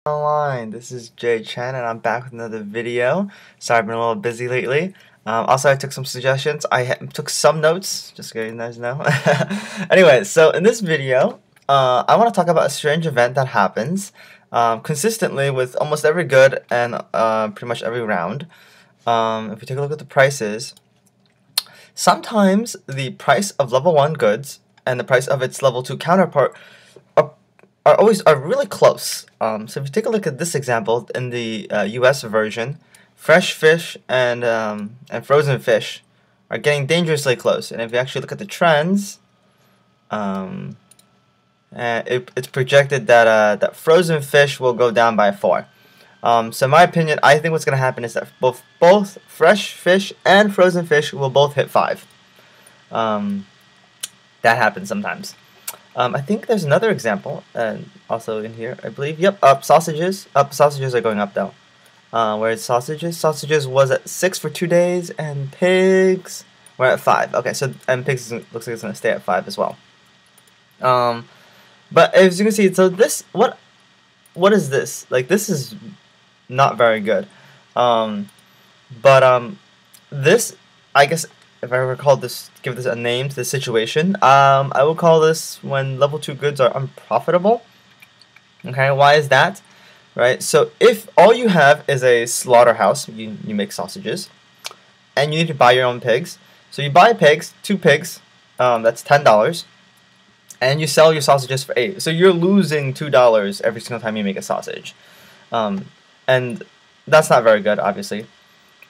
Online. This is Jay Chen, and I'm back with another video. Sorry, I've been a little busy lately. Also, I took some suggestions. I took some notes, just so you guys know. Anyway, so in this video, I want to talk about a strange event that happens consistently with almost every good and pretty much every round. If we take a look at the prices, sometimes the price of level 1 goods and the price of its level 2 counterpart are really close. So if you take a look at this example in the US version, fresh fish and frozen fish are getting dangerously close. And if you actually look at the trends, it's projected that that frozen fish will go down by 4. So in my opinion, I think what's going to happen is that both fresh fish and frozen fish will both hit 5. That happens sometimes. I think there's another example, also in here, I believe. Yep, sausages. Sausages are going up though. Whereas sausages was at 6 for 2 days, and pigs were at 5. Okay, so and pigs looks like it's gonna stay at 5 as well. But as you can see, so this what is this? Like, this is not very good. This, I guess, if I recall this, give this a name to the situation, I will call this when level 2 goods are unprofitable. Okay, why is that? Right, so if all you have is a slaughterhouse, you make sausages, and you need to buy your own pigs. So you buy pigs, 2 pigs, that's $10, and you sell your sausages for 8. So you're losing $2 every single time you make a sausage. And that's not very good, obviously.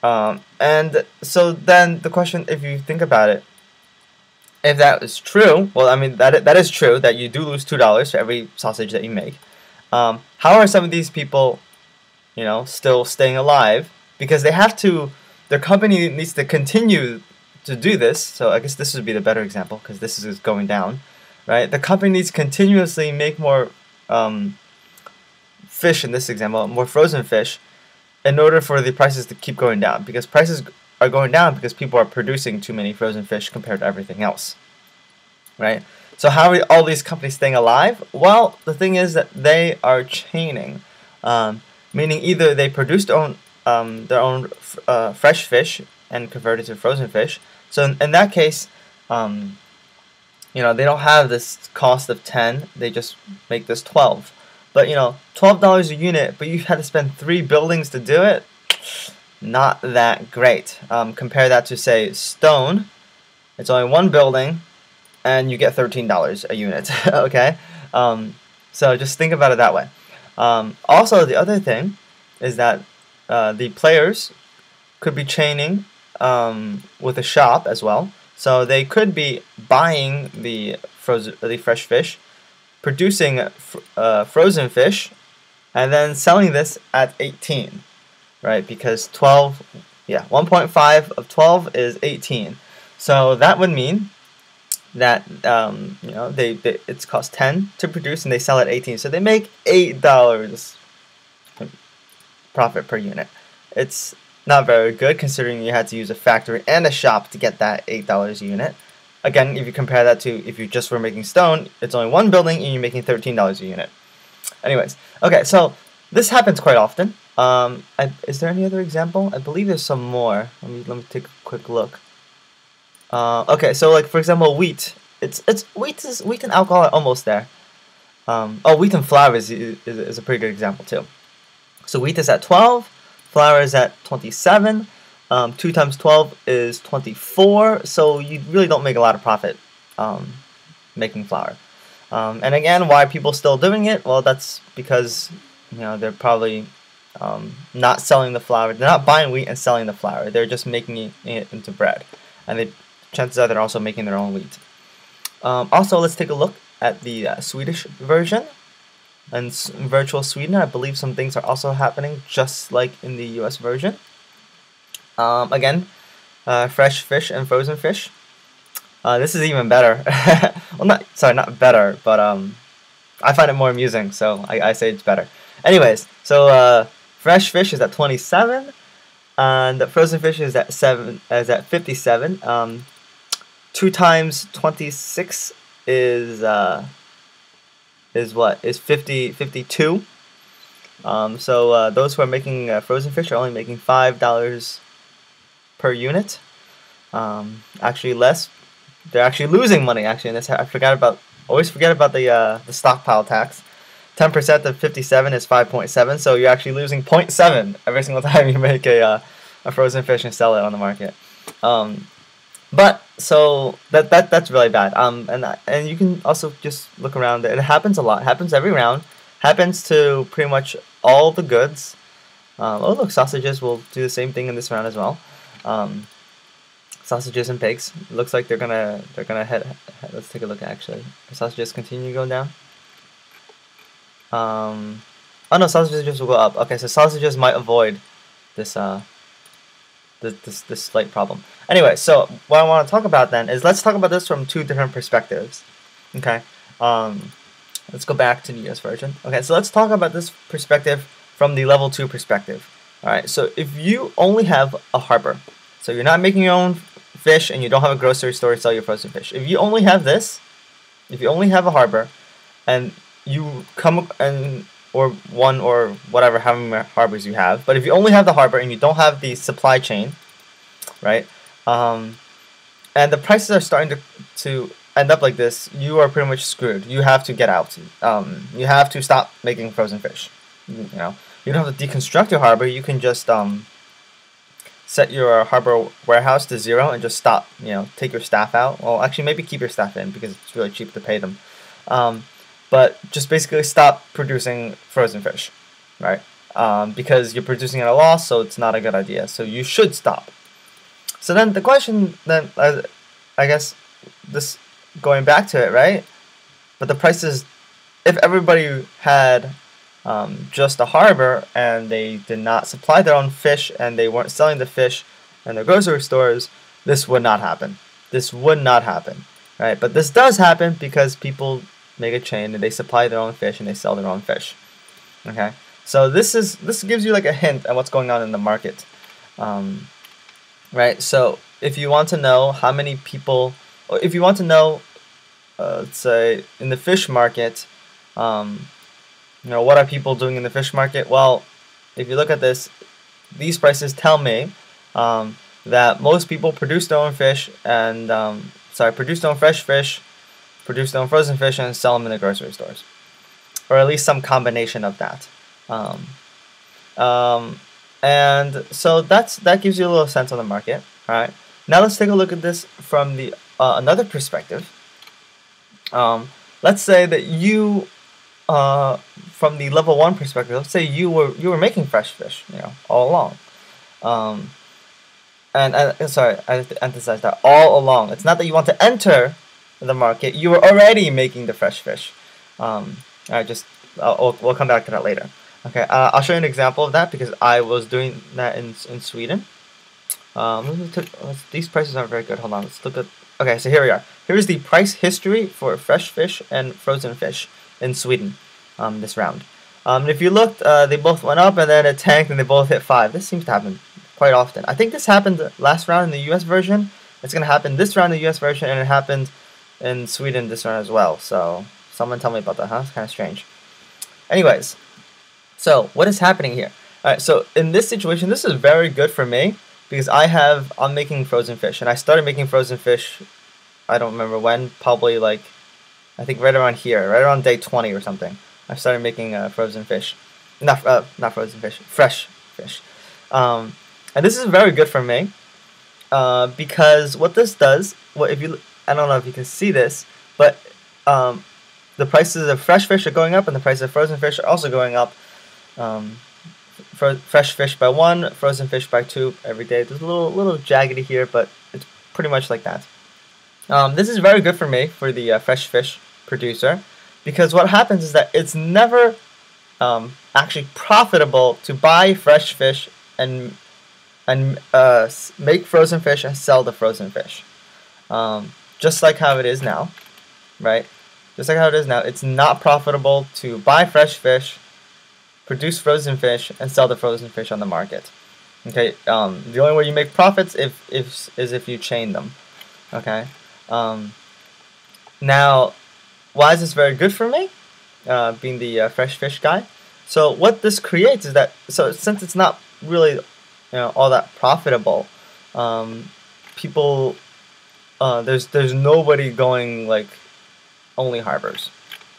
And so then the question, if you think about it, if that is true, well, I mean, that is true, that you do lose $2 for every sausage that you make. How are some of these people, still staying alive? Because they have to, their company needs to continue to do this. So I guess this would be the better example, because this is going down, right? The company needs to continuously make more fish, in this example, more frozen fish, in order for the prices to keep going down, because prices are going down because people are producing too many frozen fish compared to everything else, right? So how are all these companies staying alive? Well, the thing is that they are chaining, meaning either they produce their own fresh fish and convert it to frozen fish. So in that case, they don't have this cost of 10; they just make this 12. But $12 a unit, but you had to spend 3 buildings to do it. Not that great. Compare that to, say, stone. It's only 1 building, and you get $13 a unit. Okay, so just think about it that way. Also, the other thing is that the players could be chaining with a shop as well. So they could be buying the fresh fish, producing frozen fish, and then selling this at 18, right? Because 1.5 of 12 is 18. So that would mean that it's cost 10 to produce and they sell at 18. So they make $8 profit per unit. It's not very good, considering you had to use a factory and a shop to get that $8 a unit. Again, if you compare that to if you just were making stone, it's only 1 building and you're making $13 a unit. Anyways, okay, so this happens quite often. Is there any other example? I believe there's some more. Let me take a quick look. Okay, so like, for example, wheat. Wheat and alcohol are almost there. Wheat and flour is a pretty good example too. So wheat is at 12, flour is at 27. 2 times 12 is 24, so you really don't make a lot of profit making flour. And again, why are people still doing it? Well, that's because they're probably not selling the flour. They're not buying wheat and selling the flour. They're just making it into bread, and chances are they're also making their own wheat. Also, let's take a look at the Swedish version. And in virtual Sweden, I believe some things are also happening, just like in the US version. Again, fresh fish and frozen fish. This is even better. Well, not better, but I find it more amusing, so I say it's better. Anyways, so fresh fish is at 27, and the frozen fish is at 57. 2 times 26 is what? Is 52. So those who are making frozen fish are only making $5 per unit. Actually less. They're actually losing money actually in this. Always forget about the stockpile tax. 10% of 57 is 5.7, so you're actually losing 0.7 every single time you make a frozen fish and sell it on the market. But so that's really bad. And you can also just look around. It happens a lot. It happens every round. Happens to pretty much all the goods. Oh look, sausages will do the same thing in this round as well. Sausages and pigs. It looks like they're gonna head. Let's take a look actually. The sausages continue going down. Oh no, sausages will go up. Okay, so sausages might avoid this this slight problem. Anyway, so what I want to talk about then is let's talk about this from two different perspectives. Okay, let's go back to the US version. Okay, so let's talk about this perspective from the level 2 perspective. Alright, so if you only have a harbor, so you're not making your own fish and you don't have a grocery store to sell your frozen fish. If you only have this, if you only have a harbor and you come and or one or whatever, how many harbors you have, but if you only have the harbor and you don't have the supply chain, right, and the prices are starting to end up like this, you are pretty much screwed. You have to get out. You have to stop making frozen fish. You know, you don't have to deconstruct your harbor. You can just set your harbor warehouse to 0 and just stop. You know, take your staff out. Well, actually, maybe keep your staff in because it's really cheap to pay them. But just basically stop producing frozen fish, right? Because you're producing at a loss, so it's not a good idea. So you should stop. So then the question, then I guess this going back to it, right? But the prices, if everybody had just a harbor and they did not supply their own fish and they weren't selling the fish in their grocery stores, this would not happen. This would not happen, right? But this does happen because people make a chain and they supply their own fish and they sell their own fish. Okay, so this gives you like a hint at what's going on in the market, right? So if you want to know how many people, or if you want to know, let's say in the fish market, you know, what are people doing in the fish market? Well, if you look at this, these prices tell me that most people produce their own fish and produce their own fresh fish, produce their own frozen fish, and sell them in the grocery stores, or at least some combination of that. And so that gives you a little sense on the market. All right. Now let's take a look at this from the another perspective. Let's say that you, from the level 1 perspective, let's say you were making fresh fish, you know, all along. Sorry, I have to emphasize that all along. It's not that you want to enter the market; you were already making the fresh fish. We'll come back to that later. Okay, I'll show you an example of that because I was doing that in Sweden. These prices aren't very good. Hold on, let's look at. Okay, so here we are. Here's the price history for fresh fish and frozen fish in Sweden. This round. If you looked, they both went up and then it tanked and they both hit 5. This seems to happen quite often. I think this happened last round in the US version. It's gonna happen this round in the US version, and it happened in Sweden this round as well. So someone tell me about that, huh? It's kind of strange. Anyways, so what is happening here? Alright, so in this situation, this is very good for me because I'm making frozen fish, and I started making frozen fish, I don't remember when, probably like, I think right around here, right around day 20 or something. I started making frozen fish, not frozen fish, fresh fish, and this is very good for me because what this does, I don't know if you can see this, but the prices of fresh fish are going up and the prices of frozen fish are also going up. Fresh fish by 1, frozen fish by 2 every day. There's a little jaggedy here, but it's pretty much like that. This is very good for me, for the fresh fish producer, because what happens is that it's never actually profitable to buy fresh fish and make frozen fish and sell the frozen fish. Just like how it is now, right? Just like how it is now, it's not profitable to buy fresh fish, produce frozen fish, and sell the frozen fish on the market. Okay, the only way you make profits is if you chain them. Okay, now, why is this very good for me? Being the fresh fish guy. So what this creates is that, so since it's not really, all that profitable, people, there's nobody going like only harbors,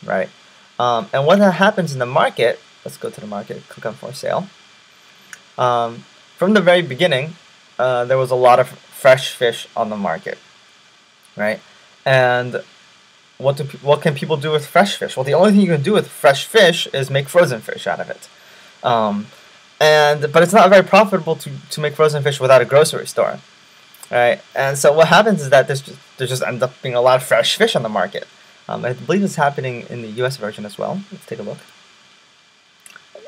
right? And when that happens in the market, let's go to the market, click on for sale. From the very beginning, there was a lot of fresh fish on the market, right? And what can people do with fresh fish? Well, the only thing you can do with fresh fish is make frozen fish out of it. But it's not very profitable to make frozen fish without a grocery store, right? And so what happens is that there just ends up being a lot of fresh fish on the market. I believe it's happening in the U.S. version as well. Let's take a look.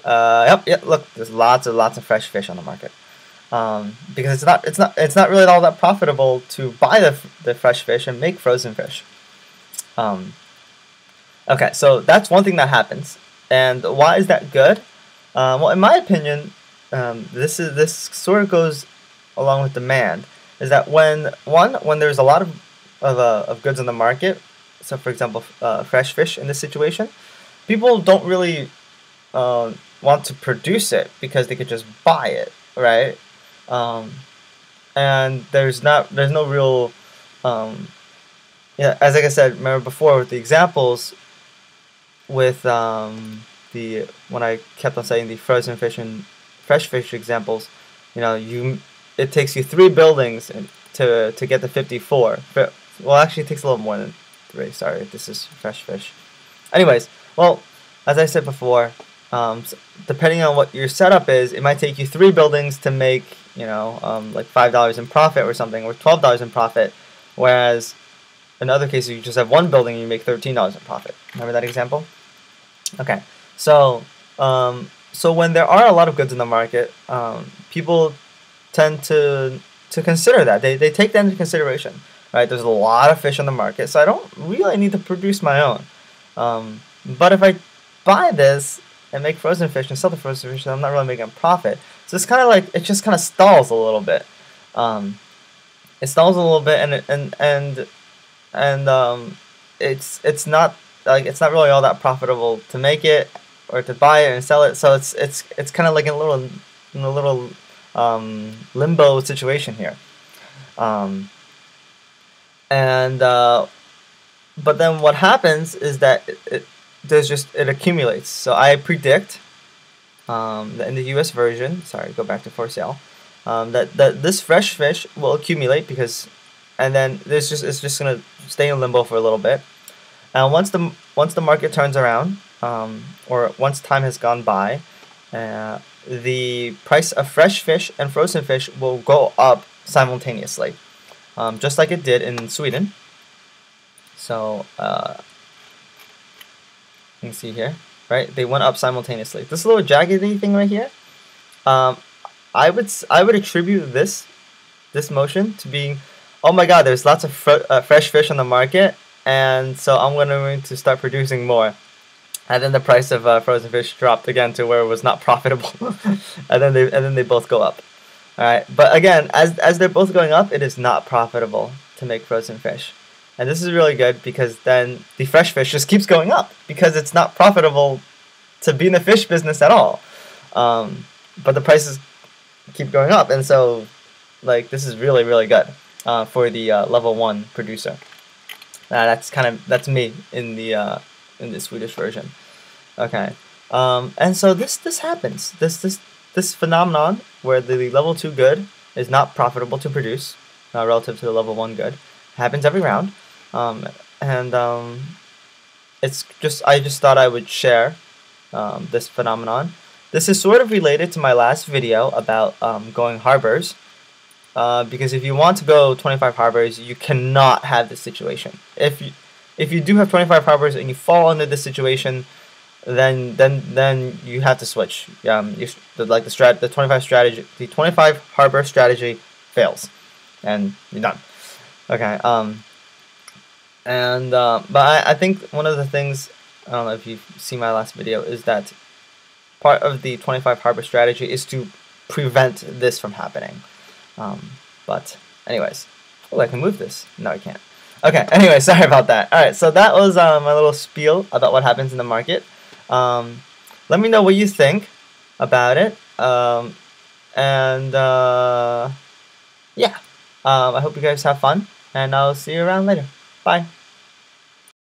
Yep. Look, there's lots of fresh fish on the market. Because it's not really all that profitable to buy the fresh fish and make frozen fish. Okay, so that's one thing that happens. And why is that good? Well, in my opinion, this sort of goes along with demand. Is that when there's a lot of goods in the market, so for example, fresh fish in this situation, people don't really want to produce it because they could just buy it, right? And there's no real as like I said, remember before with the examples with when I kept on saying the frozen fish and fresh fish examples, it takes you 3 buildings to get the 54. Well, actually, it takes a little more than 3. Sorry, this is fresh fish. Anyways, well, as I said before, depending on what your setup is, it might take you 3 buildings to make like $5 in profit or something, or $12 in profit, whereas in other cases you just have 1 building and you make $13 in profit. Remember that example? Okay, so when there are a lot of goods in the market, people tend to consider that. They take that into consideration, right? There's a lot of fish on the market, so I don't really need to produce my own. But if I buy this and make frozen fish and sell the frozen fish, then I'm not really making a profit. So it's kind of like, it just kind of stalls a little bit. It stalls a little bit, and it's not really all that profitable to make it or to buy it and sell it. So it's kind of like in a little limbo situation here. But then what happens is that it accumulates. So I predict that in the U.S. version, sorry, go back to for sale, that this fresh fish will accumulate and then it's just gonna stay in limbo for a little bit. And once the market turns around, or once time has gone by, the price of fresh fish and frozen fish will go up simultaneously, just like it did in Sweden. So you can see here, right? They went up simultaneously. This little jaggedy thing right here, I would attribute this motion to being, oh my God, there's lots of fresh fish on the market, and so I'm going to start producing more. And then the price of frozen fish dropped again to where it was not profitable, and then they both go up. All right, but again, as they're both going up, it is not profitable to make frozen fish, and this is really good because then the fresh fish just keeps going up because it's not profitable to be in the fish business at all. But the prices keep going up, and so this is really, really good for the level 1 producer. That's me in the Swedish version. Okay, and so this happens. This phenomenon where the level 2 good is not profitable to produce relative to the level 1 good happens every round, I just thought I would share this phenomenon. This is sort of related to my last video about going harbors. Because if you want to go 25 harbors, you cannot have this situation. If you do have 25 harbors and you fall into this situation, then you have to switch. The 25 harbor strategy fails, and you're done. Okay. But I think one of the things, I don't know if you've seen my last video, is that part of the 25 harbor strategy is to prevent this from happening. But anyways, I can move this. No, I can't. Okay, anyway, sorry about that. Alright, so that was my little spiel about what happens in the market. let me know what you think about it. And yeah, I hope you guys have fun, and I'll see you around later. Bye.